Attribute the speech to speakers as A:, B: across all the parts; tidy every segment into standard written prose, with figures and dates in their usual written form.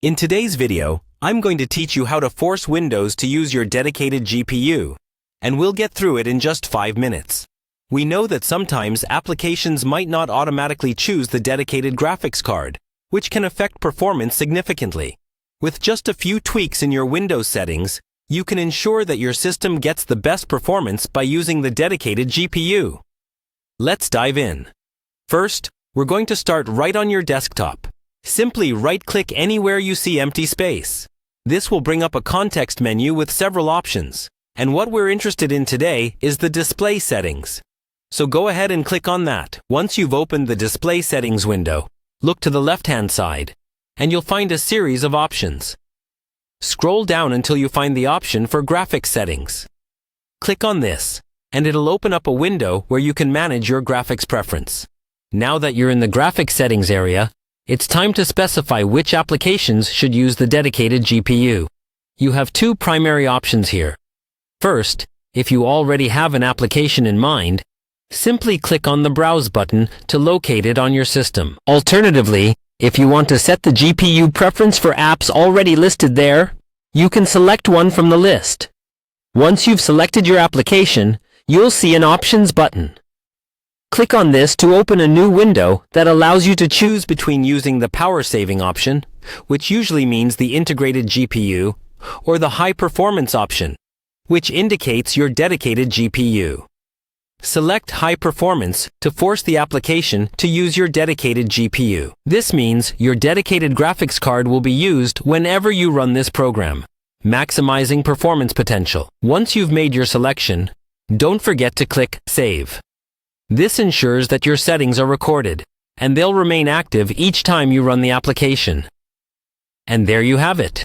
A: In today's video, I'm going to teach you how to force Windows to use your dedicated GPU, and we'll get through it in just 5 minutes. We know that sometimes applications might not automatically choose the dedicated graphics card, which can affect performance significantly. With just a few tweaks in your Windows settings, you can ensure that your system gets the best performance by using the dedicated GPU. Let's dive in. First, we're going to start right on your desktop. Simply right-click anywhere you see empty space. This will bring up a context menu with several options, and what we're interested in today is the display settings. So go ahead and click on that. Once you've opened the display settings window, look to the left-hand side, and you'll find a series of options. Scroll down until you find the option for graphics settings. Click on this, and it'll open up a window where you can manage your graphics preference. Now that you're in the graphics settings area, it's time to specify which applications should use the dedicated GPU. You have two primary options here. First, if you already have an application in mind, simply click on the Browse button to locate it on your system. Alternatively, if you want to set the GPU preference for apps already listed there, you can select one from the list. Once you've selected your application, you'll see an Options button. Click on this to open a new window that allows you to choose between using the power saving option, which usually means the integrated GPU, or the high performance option, which indicates your dedicated GPU. Select high performance to force the application to use your dedicated GPU. This means your dedicated graphics card will be used whenever you run this program, maximizing performance potential. Once you've made your selection, don't forget to click Save. This ensures that your settings are recorded, and they'll remain active each time you run the application. And there you have it.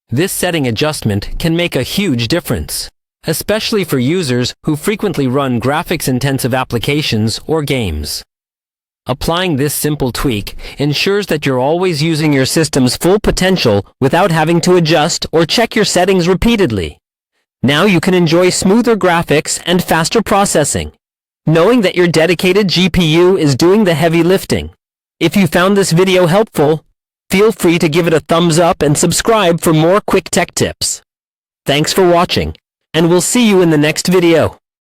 A: This setting adjustment can make a huge difference, especially for users who frequently run graphics-intensive applications or games. Applying this simple tweak ensures that you're always using your system's full potential without having to adjust or check your settings repeatedly. Now you can enjoy smoother graphics and faster processing, knowing that your dedicated GPU is doing the heavy lifting. If you found this video helpful, feel free to give it a thumbs up and subscribe for more quick tech tips. Thanks for watching, and we'll see you in the next video.